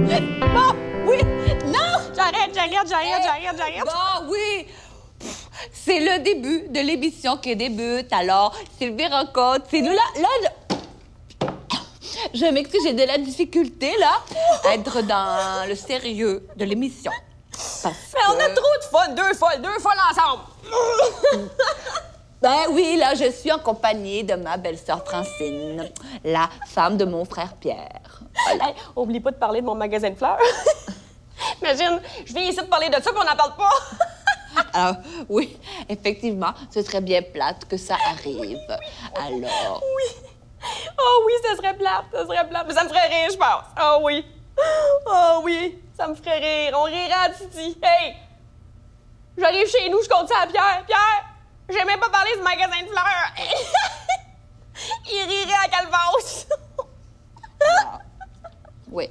Bon, oui, non! J'arrête. Bon, oui. C'est le début de l'émission qui débute. Alors, Sylvie raconte, c'est nous je m'excuse, j'ai de la difficulté, là, à être dans le sérieux de l'émission. Mais on a trop de fun, deux folles ensemble. Ben oui, là, je suis en compagnie de ma belle-sœur Francine, la femme de mon frère Pierre. Hey, oublie pas de parler de mon magasin de fleurs. Imagine, je viens ici te parler de ça, puis on n'en parle pas. Alors, oui, effectivement, ce serait bien plate que ça arrive. Alors... Oui. Oh oui, ça serait plate. Mais ça me ferait rire, je pense. Oh oui, ça me ferait rire. On rirait à Titi. Hey! J'arrive chez nous, je compte ça à Pierre. Pierre, j'ai même pas parlé du magasin de fleurs. Il rirait à Calvados. Oui,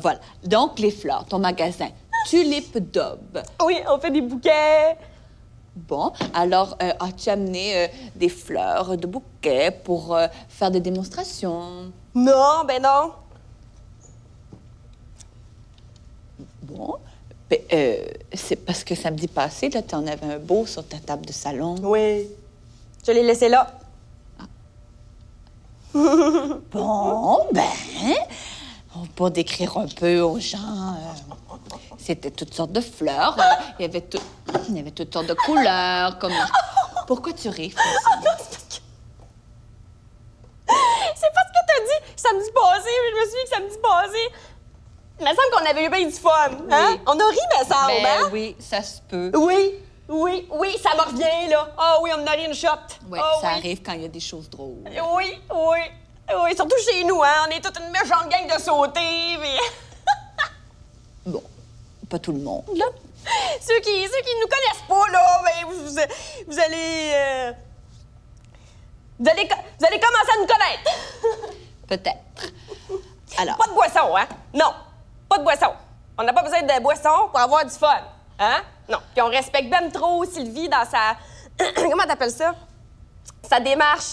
voilà. Donc, les fleurs, ton magasin, Tulipe Daube. Oui, on fait des bouquets. Bon, alors, as-tu amené des fleurs, de bouquets pour faire des démonstrations? Non, ben non. Bon, ben, c'est parce que samedi passé, là, tu en avais un beau sur ta table de salon. Oui, je l'ai laissé là. Bon, ben, pour décrire un peu aux gens, c'était toutes sortes de fleurs. Il y avait toutes sortes de couleurs, comme... Pourquoi tu ris, Francine? C'est parce que t'as dit samedi passé, mais je me suis dit que samedi passé... Il me semble qu'on avait eu bien du fun, hein? Oui. On a ri, me semble, Ben hein? oui, ça se peut. Oui, ça me revient, là. Ah oui, on en a ri une shot. Oui, Ah ça oui. arrive quand il y a des choses drôles. Oui, surtout chez nous, hein? On est toute une méchante gang de sautés, mais... Bon, pas tout le monde, là. ceux qui nous connaissent pas, là, ben, vous allez... Vous allez commencer à nous connaître. Peut-être. Alors... Pas de boisson, hein? Non, pas de boisson. On n'a pas besoin de boisson pour avoir du fun, hein? Non. Puis on respecte même trop Sylvie dans sa... Comment t'appelles ça? Sa démarche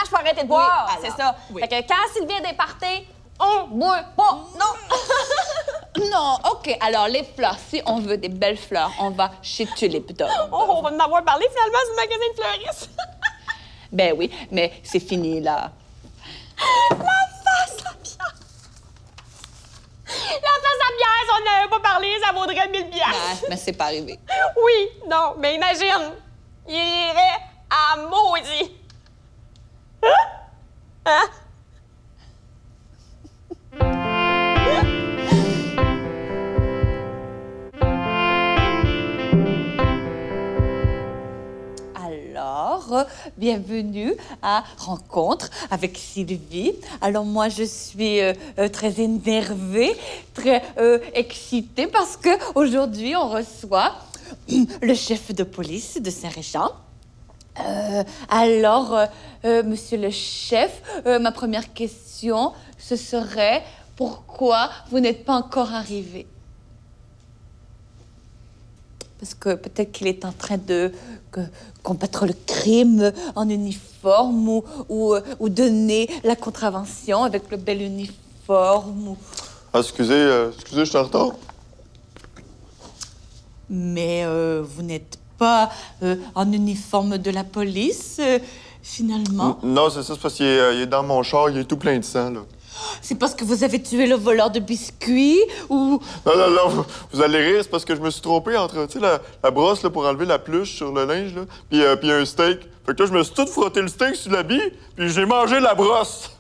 pour arrêter de boire, Oui, c'est alors, ça. oui. Fait que quand Sylvie est départée, on boit pas, non! Non, OK. Alors, les fleurs, si on veut des belles fleurs, on va chez Tulipe Daube. Oh, on va en avoir parlé finalement du magasin de fleuristes. Ben oui, mais c'est fini, là. La face à Pierre! La face à Pierre, si on n'avait pas parlé, ça vaudrait 1000 piastres. Ah, mais c'est pas arrivé. Oui, non, mais imagine, il irait à maudit. Hein? Alors, bienvenue à Rencontre avec Sylvie. Alors, moi, je suis très énervée, très excitée parce qu'aujourd'hui, on reçoit le chef de police de Saint-Réjean. Monsieur le chef, ma première question, ce serait pourquoi vous n'êtes pas encore arrivé? Parce que peut-être qu'il est en train de combattre le crime en uniforme ou donner la contravention avec le bel uniforme. Ah, excusez, je suis en retard. Mais vous n'êtes pas en uniforme de la police, finalement? Non, c'est ça, c'est parce qu'il est dans mon char, il est tout plein de sang, là. C'est parce que vous avez tué le voleur de biscuits ou... Non, vous allez rire, c'est parce que je me suis trompé entre, tu sais, la brosse, là, pour enlever la pluche sur le linge, là, puis un steak. Fait que là, je me suis tout frotté le steak sur l'habit, puis j'ai mangé la brosse.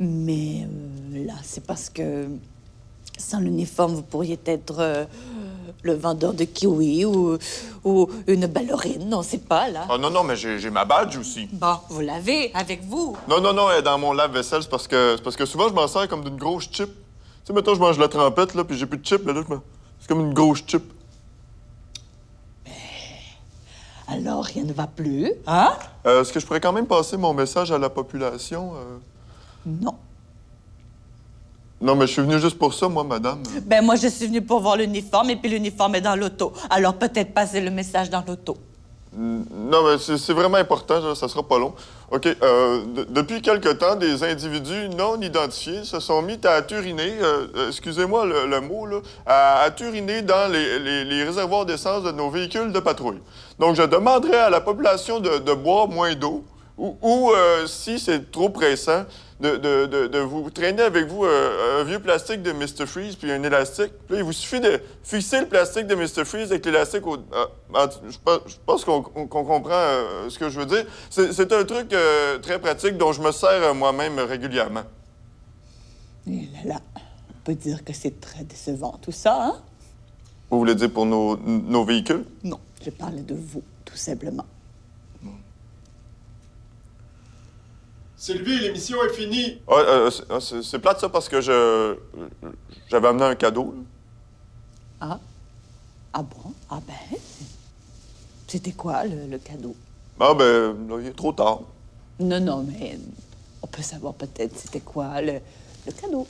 Mais là, c'est parce que sans l'uniforme, vous pourriez être le vendeur de kiwi ou une ballerine, on ne sait pas, là. Ah non, mais j'ai ma badge aussi. Bon, vous l'avez avec vous. Non, elle est dans mon lave-vaisselle, c'est parce que souvent, je m'en sers comme d'une grosse chip. Tu sais, mettons, je mange la trempette, là, puis j'ai plus de chip, là, c'est comme une grosse chip. Alors, rien ne va plus, hein? Est-ce que je pourrais quand même passer mon message à la population? Non. Non, mais je suis venu juste pour ça, moi, madame. Ben, moi, je suis venue pour voir l'uniforme, et puis l'uniforme est dans l'auto. Alors, peut-être passer le message dans l'auto. Non, mais c'est vraiment important, là, ça sera pas long. OK, depuis quelque temps, des individus non identifiés se sont mis à uriner, excusez-moi le mot, là, à uriner dans les réservoirs d'essence de nos véhicules de patrouille. Donc, je demanderais à la population de boire moins d'eau ou si c'est trop pressant, de vous traîner avec vous un vieux plastique de Mr. Freeze puis un élastique. Puis là, il vous suffit de fixer le plastique de Mr. Freeze avec l'élastique au... je pense qu'on comprend ce que je veux dire. C'est un truc très pratique dont je me sers moi-même régulièrement. Et là, on peut dire que c'est très décevant, tout ça, hein? Vous voulez dire pour nos véhicules? Non, je parle de vous, tout simplement. Sylvie, l'émission est finie. C'est plate, ça, parce que j'avais amené un cadeau. Là. Ah? Ah bon? Ah ben? C'était quoi, le cadeau? Ah ben, là, il est trop tard. Non, non, mais on peut savoir peut-être c'était quoi, le cadeau.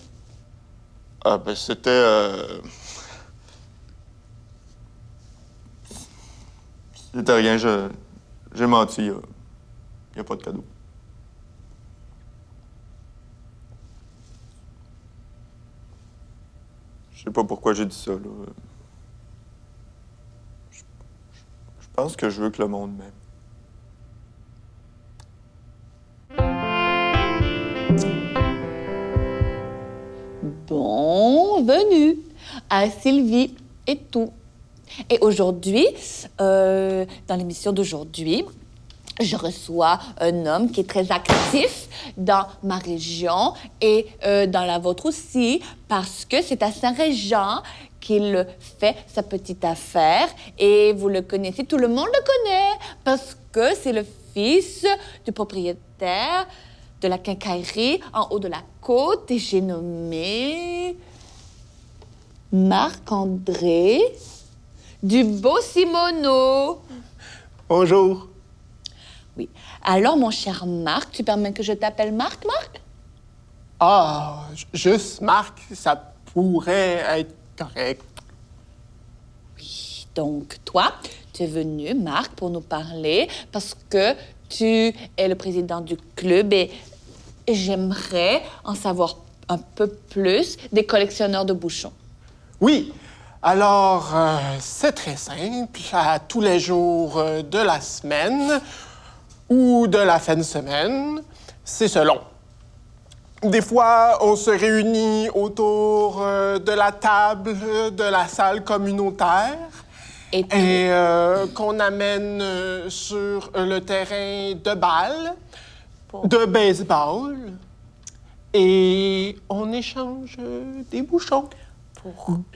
Ah ben, c'était... C'était rien, j'ai menti. Il n'y a pas de cadeau. Je sais pas pourquoi j'ai dit ça, là. Je pense que je veux que le monde m'aime. Bon, venue à Sylvie et tout. Et aujourd'hui, dans l'émission d'aujourd'hui, je reçois un homme qui est très actif dans ma région et dans la vôtre aussi, parce que c'est à Saint-Réjean qu'il fait sa petite affaire. Et vous le connaissez, tout le monde le connaît, parce que c'est le fils du propriétaire de la quincaillerie en haut de la côte. Et j'ai nommé Marc-André Dubeau-Simoneau. Bonjour. Oui. Alors, mon cher Marc, tu permets que je t'appelle Marc, Marc? Ah, juste Marc, ça pourrait être correct. Oui. Donc, toi, tu es venu, Marc, pour nous parler parce que tu es le président du club et j'aimerais en savoir un peu plus des collectionneurs de bouchons. Oui. Alors, c'est très simple. À tous les jours de la semaine ou de la fin de semaine, c'est selon. Des fois, on se réunit autour de la table de la salle communautaire et qu'on amène sur le terrain de balle, de baseball, et on échange des bouchons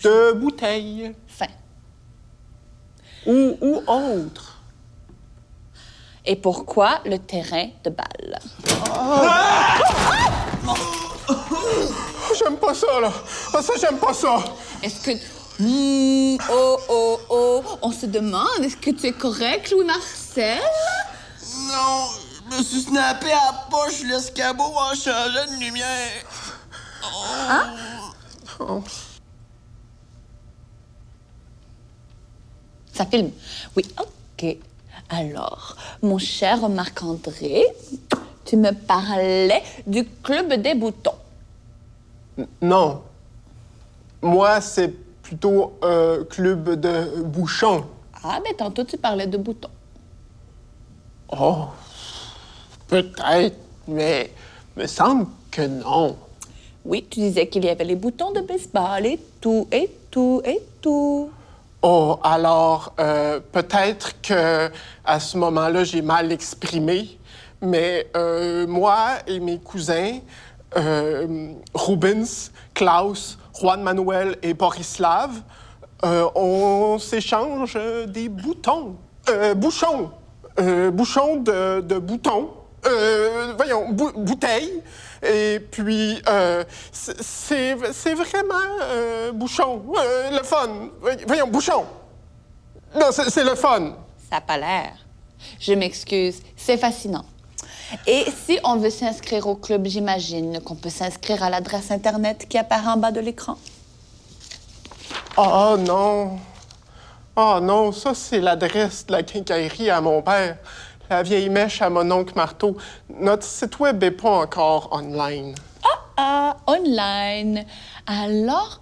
de bouteilles. Fin. Ou autre. Et pourquoi le terrain de balle? J'aime pas ça, là. Ah, ça, j'aime pas ça. Est-ce que... On se demande, est-ce que tu es correct, Louis-Marcel? Non, je me suis snappé à la poche l'escabeau en changeant de lumière. Hein? Oh. Ça filme. Oui, OK. Alors, mon cher Marc-André, tu me parlais du Club des boutons. Non. Moi, c'est plutôt un club de bouchons. Ah, mais tantôt, tu parlais de boutons. Oh, peut-être, mais me semble que non. Oui, tu disais qu'il y avait les boutons de baseball et tout, et tout, et tout. Oh, alors, peut-être que à ce moment-là, j'ai mal exprimé, mais moi et mes cousins, Rubens, Klaus, Juan Manuel et Borislav, on s'échange des boutons, bouchons, bouchons de boutons, bouteilles. Et puis, c'est vraiment bouchon, le fun. Voyons, bouchon. Non, c'est le fun. Ça n'a pas l'air. Je m'excuse, c'est fascinant. Et si on veut s'inscrire au club, j'imagine qu'on peut s'inscrire à l'adresse Internet qui apparaît en bas de l'écran. Oh non. Oh non, ça, c'est l'adresse de la quincaillerie à mon père. La vieille mèche à mon oncle Marteau. Notre site web n'est pas encore online. Online. Alors,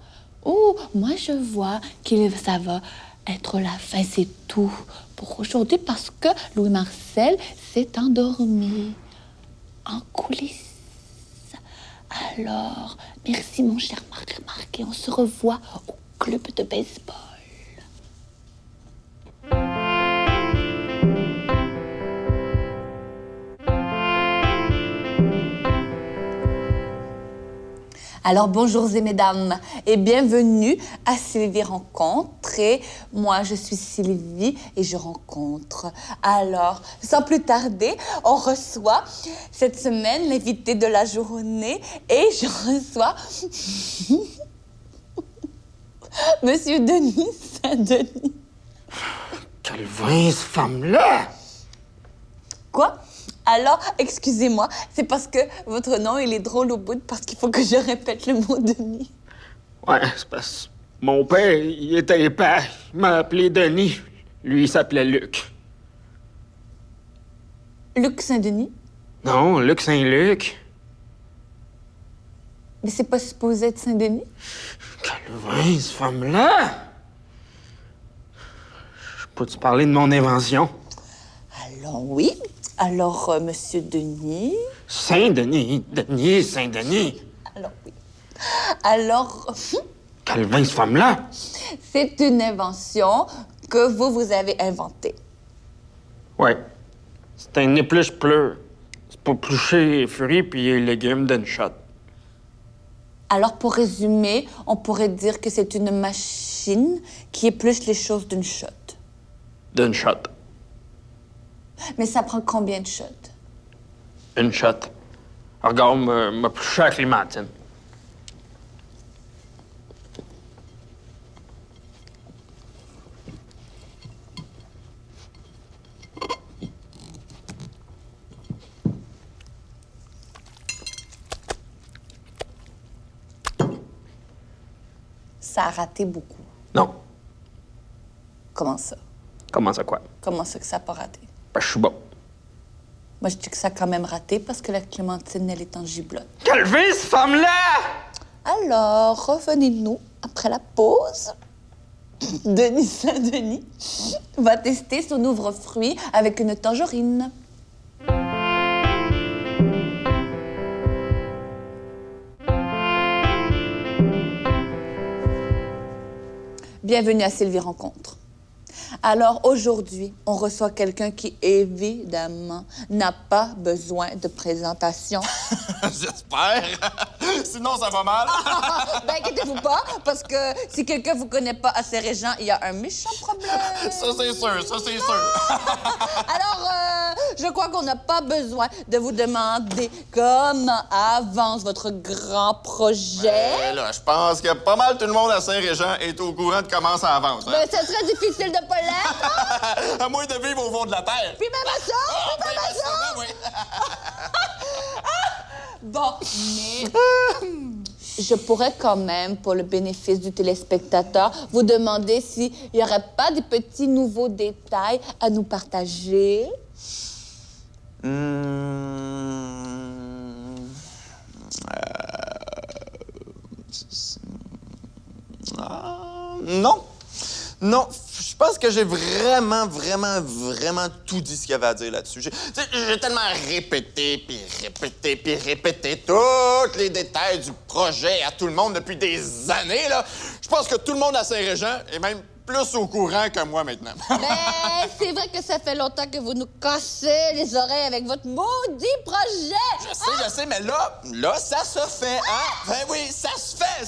moi, je vois que ça va être la fin, c'est tout pour aujourd'hui parce que Louis-Marcel s'est endormi en coulisses. Alors, merci, mon cher Marc, et on se revoit au club de baseball. Alors, bonjour et mesdames, et bienvenue à Sylvie Rencontre. Et moi, je suis Sylvie et je rencontre. Alors, sans plus tarder, on reçoit cette semaine l'invité de la journée et je reçois Monsieur Denis Saint-Denis. Calvin, cette femme-là! Quoi? Alors, excusez-moi, c'est parce que votre nom, il est drôle au bout, parce qu'il faut que je répète le mot Denis. Ouais, c'est parce que mon père, il était épais. Il m'a appelé Denis. Lui, il s'appelait Luc. Luc Saint-Denis? Non, Luc Saint-Luc. Mais c'est pas supposé être Saint-Denis? Calvin, cette femme-là! Je peux-tu parler de mon invention? Alors, oui. Alors, Monsieur Denis... Saint-Denis. Denis, Saint-Denis. Alors, oui. Alors, Calvin, cette femme-là? c'est une invention que vous avez inventée. Ouais. C'est un épluche-pleu. C'est pour plucher les fruits puis les légumes d'une shot. Alors, pour résumer, on pourrait dire que c'est une machine qui épluche les choses d'une shot. D'une shot. Mais ça prend combien de shots? Une shot. Regarde, m'a pluché à Clémentine. Ça a raté beaucoup. Non. Comment ça? Comment ça, quoi? Comment ça que ça n'a pas raté? Ben, je suis bon. Moi, je dis que ça a quand même raté parce que la Clémentine, elle est en giblotte. Calvin, cette femme-là! Alors, revenez-nous après la pause. Denis Saint-Denis va tester son ouvre-fruits avec une tangerine. Bienvenue à Sylvie Rencontre. Alors aujourd'hui, on reçoit quelqu'un qui, évidemment, n'a pas besoin de présentation. J'espère. Sinon, ça va mal. Ben, inquiétez-vous pas, parce que si quelqu'un vous connaît pas assez Régent, il y a un méchant problème. Ça, c'est sûr. Alors, je crois qu'on n'a pas besoin de vous demander comment avance votre grand projet. Là, je pense que pas mal tout le monde à Saint-Régent est au courant de comment ça avance. Hein? Ben, ça serait difficile de pas l'être. À moins de vivre au fond de la terre. Puis même à ça, Oui. Bon, mais je pourrais quand même, pour le bénéfice du téléspectateur, vous demander s'il n'y aurait pas des petits nouveaux détails à nous partager. Non, je pense que j'ai vraiment tout dit ce qu'il y avait à dire là-dessus. J'ai tellement répété tous les détails du projet à tout le monde depuis des années, là. Je pense que tout le monde à Saint-Régent est même plus au courant que moi maintenant. Ben, c'est vrai que ça fait longtemps que vous nous cassez les oreilles avec votre maudit projet. Je sais, mais là, ça se fait, hein? Ben oui, ça se fait.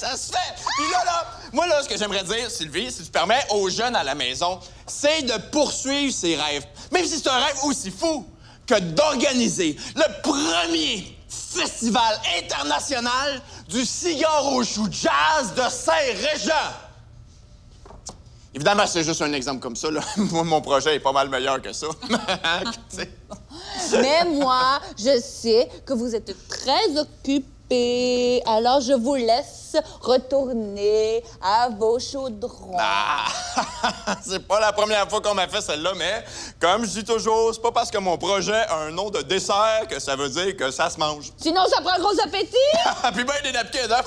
Puis là, moi, ce que j'aimerais dire, Sylvie, si tu permets, aux jeunes à la maison, c'est de poursuivre ses rêves. Même si c'est un rêve aussi fou que d'organiser le premier festival international du cigare au chou jazz de Saint-Régent. Évidemment, c'est juste un exemple comme ça, là. Moi, mon projet est pas mal meilleur que ça. Mais moi, je sais que vous êtes très occupé occupé. Alors, je vous laisse retourner à vos chaudrons. Ah! C'est pas la première fois qu'on m'a fait celle-là, mais comme je dis toujours, c'est pas parce que mon projet a un nom de dessert que ça veut dire que ça se mange. Sinon, ça prend gros appétit. Puis ben des napkins, hein?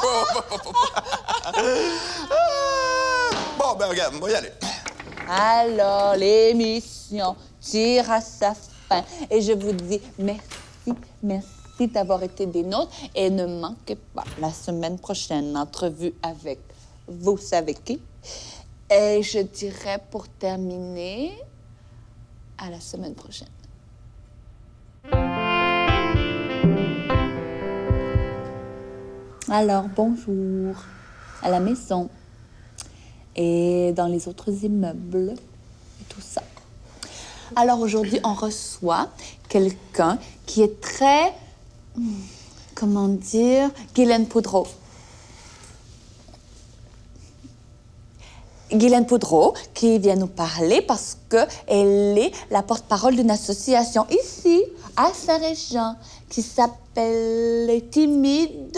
Bon, ben regarde, on va y aller. Alors, l'émission tire à sa fin. Et je vous dis merci d'avoir été des nôtres. Et ne manquez pas la semaine prochaine l'entrevue avec vous savez qui. Et je dirais pour terminer, à la semaine prochaine. Alors, bonjour à la maison et dans les autres immeubles et tout ça. Alors, aujourd'hui, on reçoit quelqu'un qui est très, comment dire, Guylaine Poudreau. Guylaine Poudreau, qui vient nous parler parce qu'elle est la porte-parole d'une association ici, à Saint-Réjean, qui s'appelle Timide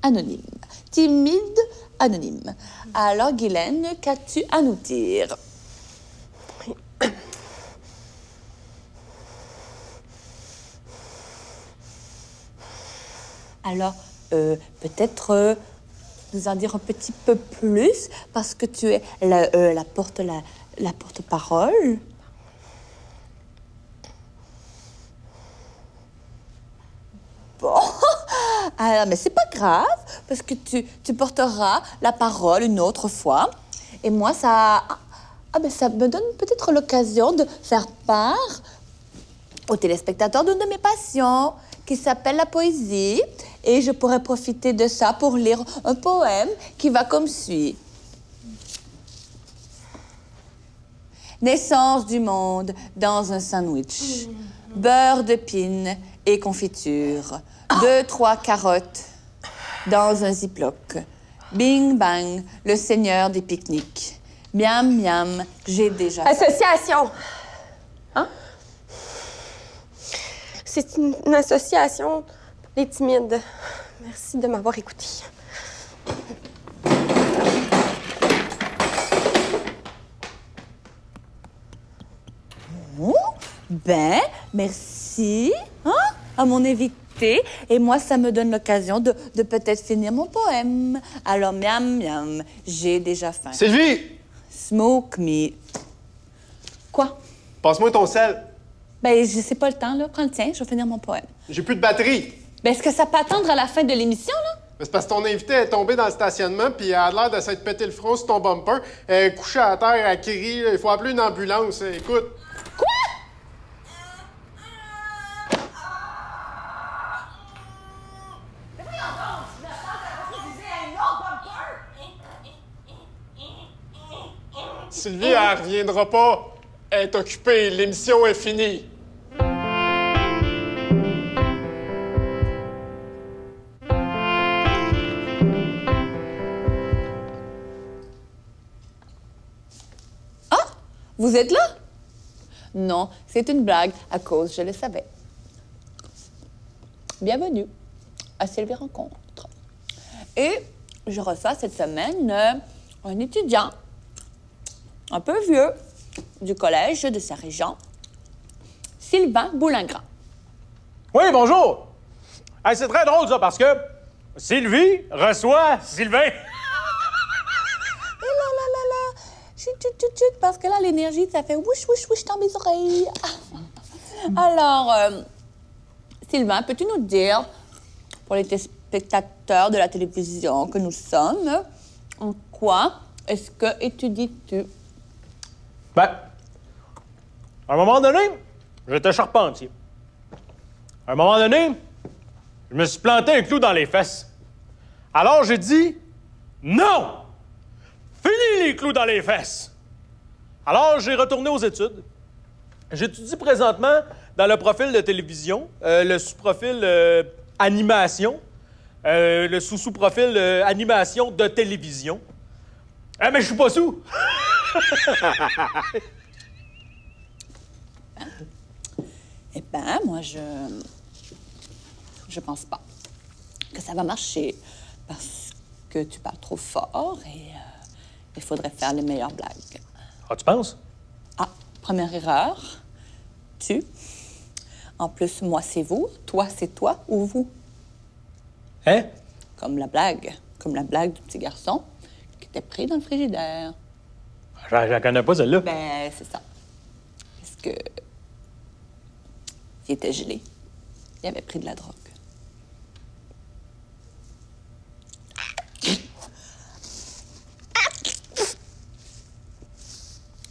Anonyme. Timide Anonyme. Alors, Guylaine, qu'as-tu à nous dire? Alors, peut-être nous en dire un petit peu plus, parce que tu es la porte-parole. Bon, alors, mais c'est pas grave, parce que tu porteras la parole une autre fois. Et moi, ça me donne peut-être l'occasion de faire part aux téléspectateurs d'une de mes passions, qui s'appelle la poésie. Et je pourrais profiter de ça pour lire un poème qui va comme suit. Naissance du monde dans un sandwich. Beurre de pine et confiture. 2-3 carottes dans un ziploc. Bing bang, le seigneur des pique-niques. Miam miam, j'ai déjà... Association. Hein? C'est une association pour les timides. Merci de m'avoir écouté. Oh, ben, merci à mon invité. Et moi, ça me donne l'occasion de peut-être finir mon poème. Alors, miam miam, j'ai déjà faim. Sylvie! Smoke me. Quoi? Passe-moi ton sel. Ben, je sais pas le temps, là. Prends le tien, je vais finir mon poème. J'ai plus de batterie. Ben, est-ce que ça peut attendre à la fin de l'émission, là? C'est parce que ton invité est tombé dans le stationnement puis elle a l'air de s'être pété le front sur ton bumper. Elle est couchée à terre, elle crie. Il faut appeler une ambulance. Écoute. Quoi? Sylvie, elle reviendra pas. Elle est occupée. L'émission est finie. Vous êtes là? Non, c'est une blague, à cause, je le savais. Bienvenue à Sylvie Rencontre. Et je reçois cette semaine un étudiant un peu vieux du collège de Saint-Réjean, Sylvain Boulingrin. Oui, bonjour! Hey, c'est très drôle, ça, parce que Sylvie reçoit Sylvain. Chut, parce que là, l'énergie, ça fait wouch, wouch, wouch dans mes oreilles. Alors, Sylvain, peux-tu nous dire, pour les téléspectateurs de la télévision que nous sommes, en quoi est-ce que étudies-tu? Ben, à un moment donné, j'étais charpentier. À un moment donné, je me suis planté un clou dans les fesses. Alors, j'ai dit non! Fini les clous dans les fesses! Alors, j'ai retourné aux études. J'étudie présentement dans le profil de télévision, le sous-profil animation, le sous-profil animation de télévision. Ah, mais je suis pas sous! Eh ben, moi, je pense pas. que ça va marcher. Parce que tu parles trop fort et il faudrait faire les meilleures blagues. Ah, tu penses? Ah, première erreur. Tu. En plus, moi, c'est vous. Toi, c'est toi ou vous. Hein? Comme la blague. Comme la blague du petit garçon qui était pris dans le frigidaire. Je la connais pas, celle-là. Ben, c'est ça. Parce que... il était gelé. Il avait pris de la drogue.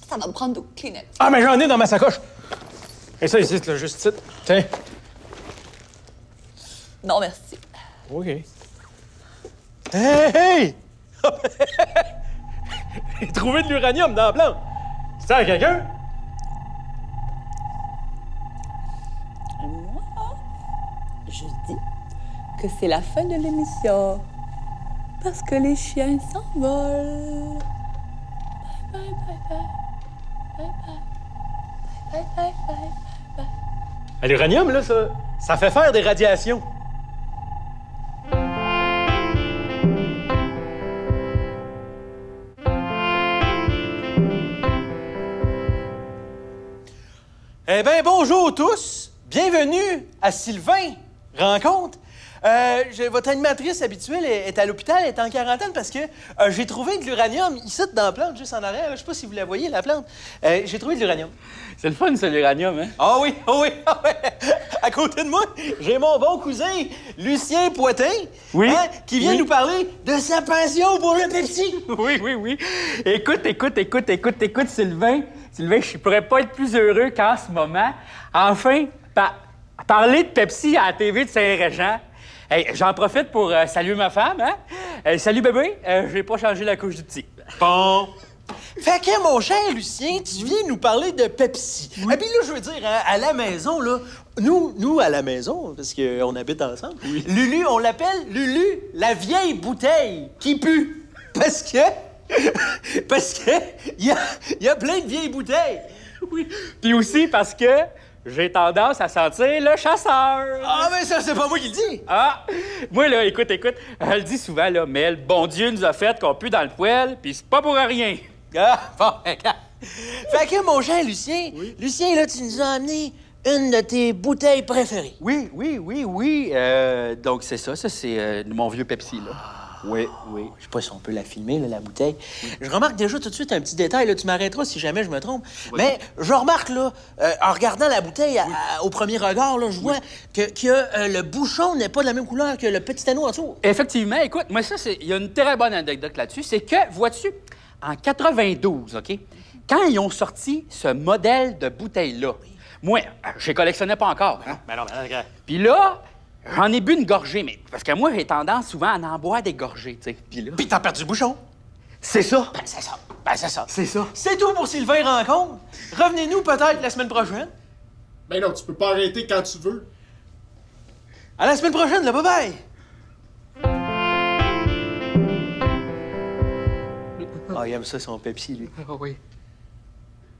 Ça va me prendre d'autres Kleenex. Ah, mais j'en ai dans ma sacoche. Et ça, ici, là, juste ici. Tiens. Non, merci. OK. Hey, hey! J'ai trouvé de l'uranium dans la plante. C'est ça à quelqu'un? Moi, je dis que c'est la fin de l'émission. Parce que les chiens s'envolent. Bye, bye, bye, bye. Bye, bye. Bye, bye, bye, bye, bye. À l'uranium, là, ça fait faire des radiations. Eh bien, bonjour tous. Bienvenue à Sylvain Rencontre. Votre animatrice habituelle est à l'hôpital, elle est en quarantaine parce que j'ai trouvé de l'uranium ici dans la plante, juste en arrière. Je sais pas si vous la voyez, la plante. J'ai trouvé de l'uranium. C'est le fun, ça, l'uranium, hein? Ah oui, ah oui, ah oui. À côté de moi, j'ai mon bon cousin, Lucien Poitin, Oui. qui vient nous parler de sa passion pour le Pepsi. Oui, oui, oui. Écoute, Sylvain. Sylvain, je pourrais pas être plus heureux qu'en ce moment. Enfin, parler de Pepsi à la TV de Saint-Régent. Hey, j'en profite pour saluer ma femme, hein? Salut, bébé. J'ai pas changé la couche du petit. Bon. Fait que, mon cher Lucien, tu viens nous parler de Pepsi. Et puis là, je veux dire, hein, à la maison, là, nous, à la maison, parce qu'on habite ensemble, Lulu, on l'appelle Lulu, la vieille bouteille qui pue. Parce que il y a plein de vieilles bouteilles. Oui. Puis aussi parce que j'ai tendance à sentir le chasseur. Ah, mais ça, c'est pas moi qui le dis. Ah! Moi, là, écoute, elle le dit souvent, là, mais le bon Dieu nous a fait qu'on pue dans le poêle, puis c'est pas pour rien. Ah, bon, regarde. Fait que, mon cher Lucien, Lucien, là, tu nous as amené une de tes bouteilles préférées. Oui. Donc, c'est ça. Ça, c'est mon vieux Pepsi, là. Oui. Je sais pas si on peut la filmer, là, la bouteille. Je remarque déjà tout de suite un petit détail, là, tu m'arrêteras si jamais je me trompe. Mais je remarque, là, en regardant la bouteille au premier regard, là, je vois que le bouchon n'est pas de la même couleur que le petit anneau en dessous. Effectivement, écoute, moi, ça, il y a une très bonne anecdote là-dessus. C'est que, vois-tu, en 92, OK, quand ils ont sorti ce modèle de bouteille-là, moi, je les collectionnais pas encore. Hein? Ben non, regarde. Puis là, j'en ai bu une gorgée, mais parce que moi, j'ai tendance souvent à en boire des gorgées, tu sais. Puis là... Puis t'as perdu le bouchon. C'est ça. Ben, c'est ça. C'est ça. C'est tout pour Sylvain Rencontre. Revenez-nous peut-être la semaine prochaine. Ben non, tu peux pas arrêter quand tu veux. À la semaine prochaine, là, bye-bye. Ah, il aime ça, son Pepsi, lui. Ah oui.